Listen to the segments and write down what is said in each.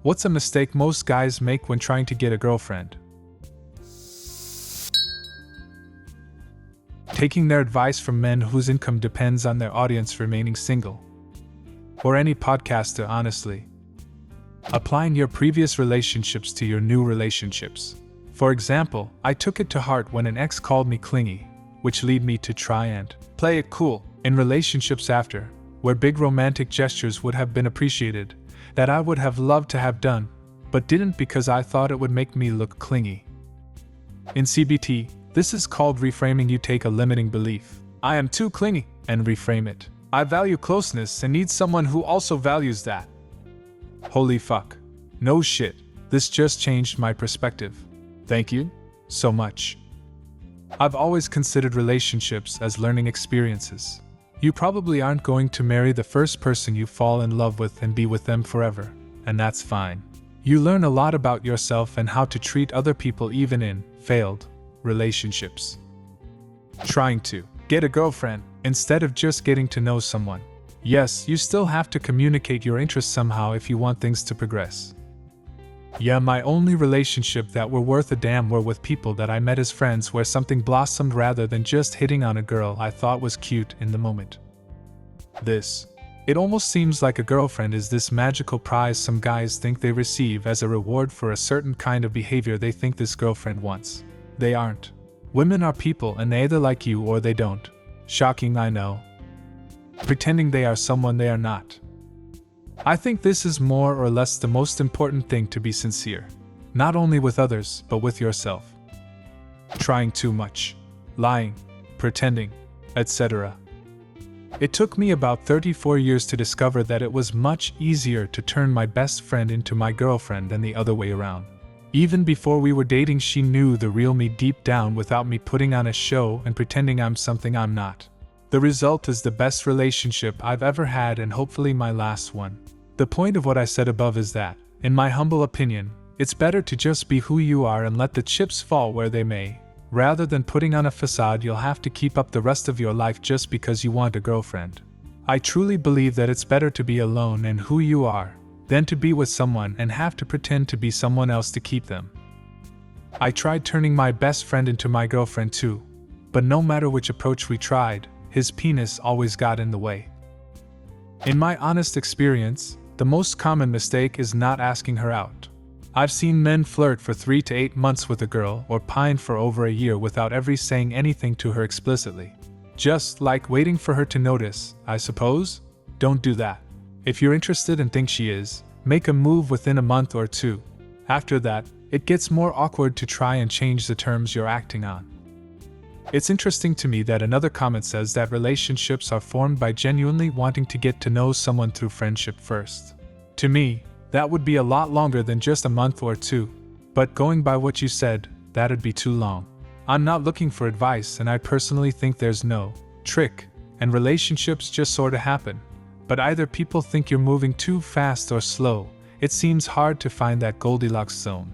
What's a mistake most guys make when trying to get a girlfriend? Taking their advice from men whose income depends on their audience remaining single. Or any podcaster, honestly. Applying your previous relationships to your new relationships. For example, I took it to heart when an ex called me clingy, which led me to try and play it cool in relationships after, where big romantic gestures would have been appreciated, that I would have loved to have done, but didn't because I thought it would make me look clingy. In CBT, this is called reframing. You take a limiting belief, I am too clingy, and reframe it. I value closeness and need someone who also values that. Holy fuck. No shit. This just changed my perspective. Thank you so much. I've always considered relationships as learning experiences. You probably aren't going to marry the first person you fall in love with and be with them forever, and that's fine. You learn a lot about yourself and how to treat other people even in failed relationships. Trying to get a girlfriend instead of just getting to know someone. Yes, you still have to communicate your interests somehow if you want things to progress. Yeah, my only relationship that were worth a damn were with people that I met as friends where something blossomed rather than just hitting on a girl I thought was cute in the moment. It almost seems like a girlfriend is this magical prize some guys think they receive as a reward for a certain kind of behavior they think this girlfriend wants. They aren't. Women are people and they either like you or they don't. Shocking, I know. Pretending they are someone they are not. I think this is more or less the most important thing, to be sincere. Not only with others, but with yourself. Trying too much. Lying. Pretending. Etc. It took me about 34 years to discover that it was much easier to turn my best friend into my girlfriend than the other way around. Even before we were dating, she knew the real me deep down without me putting on a show and pretending I'm something I'm not. The result is the best relationship I've ever had and hopefully my last one. The point of what I said above is that, in my humble opinion, it's better to just be who you are and let the chips fall where they may, rather than putting on a facade you'll have to keep up the rest of your life just because you want a girlfriend. I truly believe that it's better to be alone and who you are, than to be with someone and have to pretend to be someone else to keep them. I tried turning my best friend into my girlfriend too, but no matter which approach we tried, his penis always got in the way. In my honest experience, the most common mistake is not asking her out. I've seen men flirt for 3 to 8 months with a girl or pine for over a year without ever saying anything to her explicitly. Just like waiting for her to notice, I suppose? Don't do that. If you're interested and think she is, make a move within a month or two. After that, it gets more awkward to try and change the terms you're acting on. It's interesting to me that another comment says that relationships are formed by genuinely wanting to get to know someone through friendship first. To me, that would be a lot longer than just a month or two, but going by what you said, that'd be too long. I'm not looking for advice, and I personally think there's no trick, and relationships just sorta happen. But either people think you're moving too fast or slow. It seems hard to find that Goldilocks zone.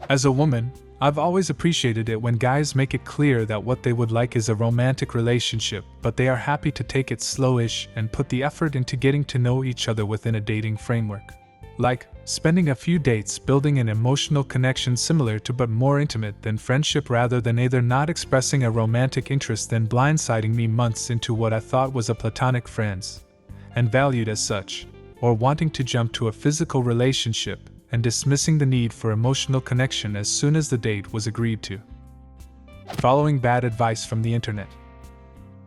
As a woman, I've always appreciated it when guys make it clear that what they would like is a romantic relationship, but they are happy to take it slowish and put the effort into getting to know each other within a dating framework. Like, spending a few dates building an emotional connection similar to but more intimate than friendship, rather than either not expressing a romantic interest then blindsiding me months into what I thought was a platonic friends, and valued as such, or wanting to jump to a physical relationship and dismissing the need for emotional connection as soon as the date was agreed to. Following bad advice from the internet.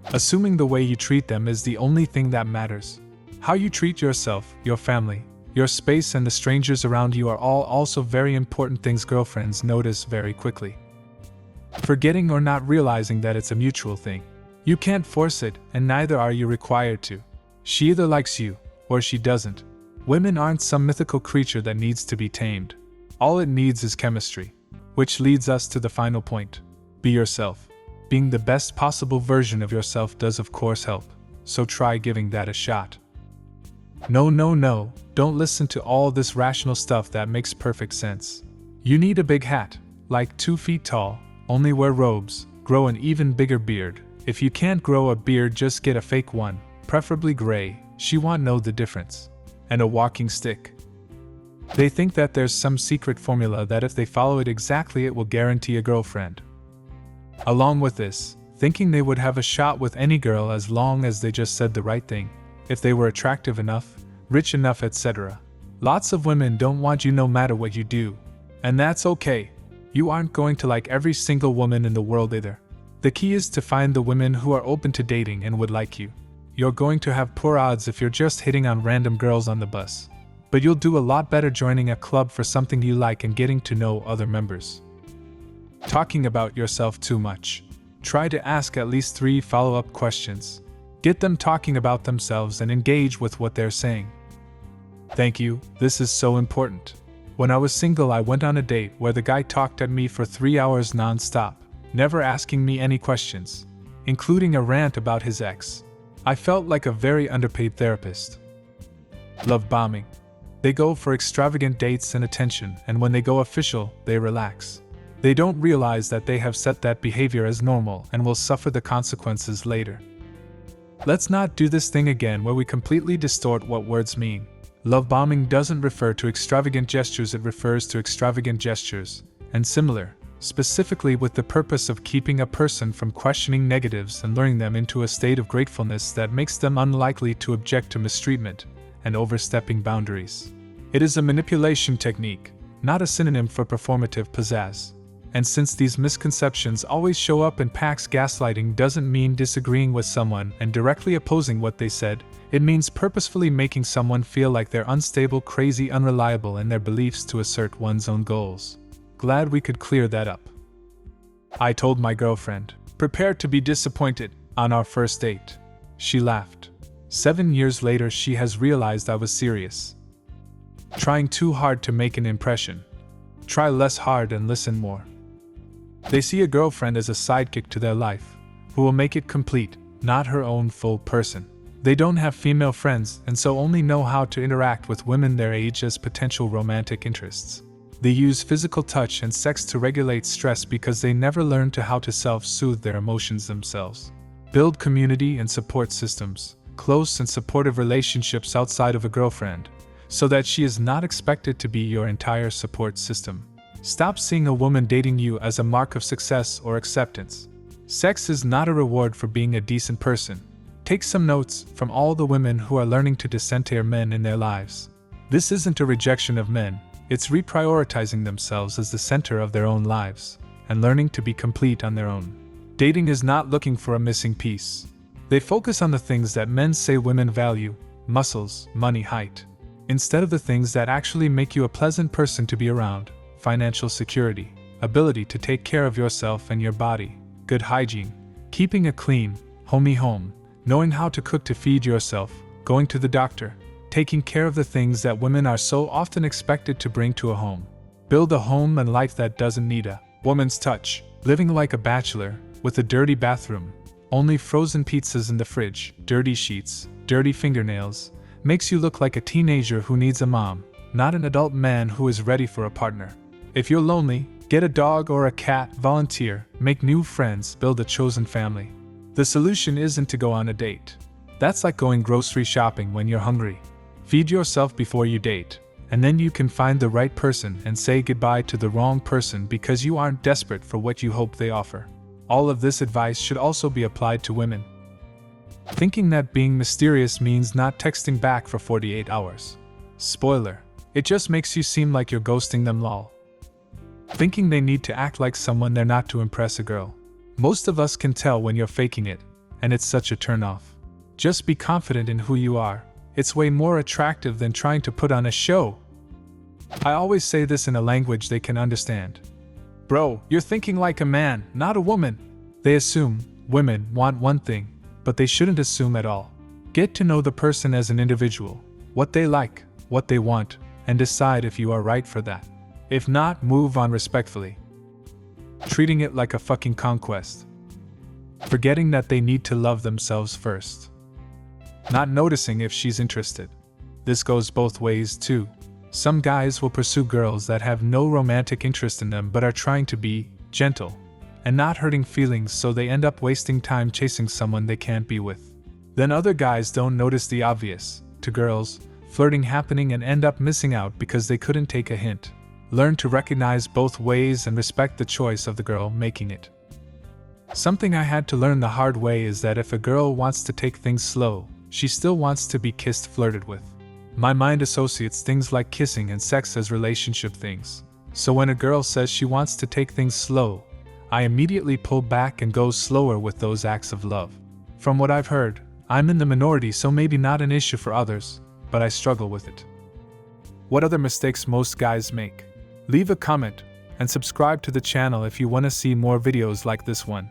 Assuming the way you treat them is the only thing that matters. How you treat yourself, your family, your space, and the strangers around you are all also very important things girlfriends notice very quickly. Forgetting or not realizing that it's a mutual thing. You can't force it, and neither are you required to. She either likes you, or she doesn't. Women aren't some mythical creature that needs to be tamed. All it needs is chemistry. Which leads us to the final point. Be yourself. Being the best possible version of yourself does of course help, so try giving that a shot. No, don't listen to all this rational stuff that makes perfect sense. You need a big hat, like 2 feet tall, only wear robes, grow an even bigger beard. If you can't grow a beard, just get a fake one, preferably gray, she won't know the difference. And a walking stick. They think that there's some secret formula that if they follow it exactly it will guarantee a girlfriend. Along with this, thinking they would have a shot with any girl as long as they just said the right thing, if they were attractive enough, rich enough, etc. Lots of women don't want you no matter what you do. And that's okay. You aren't going to like every single woman in the world either. The key is to find the women who are open to dating and would like you. You're going to have poor odds if you're just hitting on random girls on the bus. But you'll do a lot better joining a club for something you like and getting to know other members. Talking about yourself too much. Try to ask at least 3 follow-up questions. Get them talking about themselves and engage with what they're saying. Thank you, this is so important. When I was single, I went on a date where the guy talked at me for 3 hours non-stop, never asking me any questions, including a rant about his ex. I felt like a very underpaid therapist. Love bombing. They go for extravagant dates and attention, and when they go official, they relax. They don't realize that they have set that behavior as normal and will suffer the consequences later. Let's not do this thing again where we completely distort what words mean. Love bombing doesn't refer to extravagant gestures, it refers to extravagant gestures, and similar, specifically with the purpose of keeping a person from questioning negatives and luring them into a state of gratefulness that makes them unlikely to object to mistreatment and overstepping boundaries. It is a manipulation technique, not a synonym for performative pizzazz. And since these misconceptions always show up in packs, gaslighting doesn't mean disagreeing with someone and directly opposing what they said. It means purposefully making someone feel like they're unstable, crazy, unreliable in their beliefs to assert one's own goals. Glad we could clear that up. I told my girlfriend, prepared to be disappointed, on our first date. She laughed. 7 years later, she has realized I was serious. Trying too hard to make an impression. Try less hard and listen more. They see a girlfriend as a sidekick to their life, who will make it complete, not her own full person. They don't have female friends and so only know how to interact with women their age as potential romantic interests. They use physical touch and sex to regulate stress because they never learned how to self-soothe their emotions themselves. Build community and support systems, close and supportive relationships outside of a girlfriend, so that she is not expected to be your entire support system. Stop seeing a woman dating you as a mark of success or acceptance. Sex is not a reward for being a decent person. Take some notes from all the women who are learning to decenter men in their lives. This isn't a rejection of men, it's reprioritizing themselves as the center of their own lives, and learning to be complete on their own. Dating is not looking for a missing piece. They focus on the things that men say women value: muscles, money, height, instead of the things that actually make you a pleasant person to be around: financial security, ability to take care of yourself and your body, good hygiene, keeping a clean, homey home, knowing how to cook to feed yourself, going to the doctor, taking care of the things that women are so often expected to bring to a home. Build a home and life that doesn't need a woman's touch, living like a bachelor, with a dirty bathroom, only frozen pizzas in the fridge, dirty sheets, dirty fingernails, makes you look like a teenager who needs a mom, not an adult man who is ready for a partner. If you're lonely, get a dog or a cat, volunteer, make new friends, build a chosen family. The solution isn't to go on a date. That's like going grocery shopping when you're hungry. Feed yourself before you date, and then you can find the right person and say goodbye to the wrong person because you aren't desperate for what you hope they offer. All of this advice should also be applied to women. Thinking that being mysterious means not texting back for 48 hours. Spoiler, it just makes you seem like you're ghosting them, lol. Thinking they need to act like someone they're not to impress a girl. Most of us can tell when you're faking it, and it's such a turn-off. Just be confident in who you are. It's way more attractive than trying to put on a show. I always say this in a language they can understand. Bro, you're thinking like a man, not a woman. They assume women want one thing, but they shouldn't assume at all. Get to know the person as an individual, what they like, what they want, and decide if you are right for that. If not, move on respectfully. Treating it like a fucking conquest. Forgetting that they need to love themselves first. Not noticing if she's interested. This goes both ways too. Some guys will pursue girls that have no romantic interest in them but are trying to be gentle and not hurting feelings, so they end up wasting time chasing someone they can't be with. Then other guys don't notice the obvious. To girls, flirting happening and end up missing out because they couldn't take a hint. Learn to recognize both ways and respect the choice of the girl making it. Something I had to learn the hard way is that if a girl wants to take things slow, she still wants to be kissed, flirted with. My mind associates things like kissing and sex as relationship things. So when a girl says she wants to take things slow, I immediately pull back and go slower with those acts of love. From what I've heard, I'm in the minority, so maybe not an issue for others, but I struggle with it. What other mistakes most guys make? Leave a comment and subscribe to the channel if you want to see more videos like this one.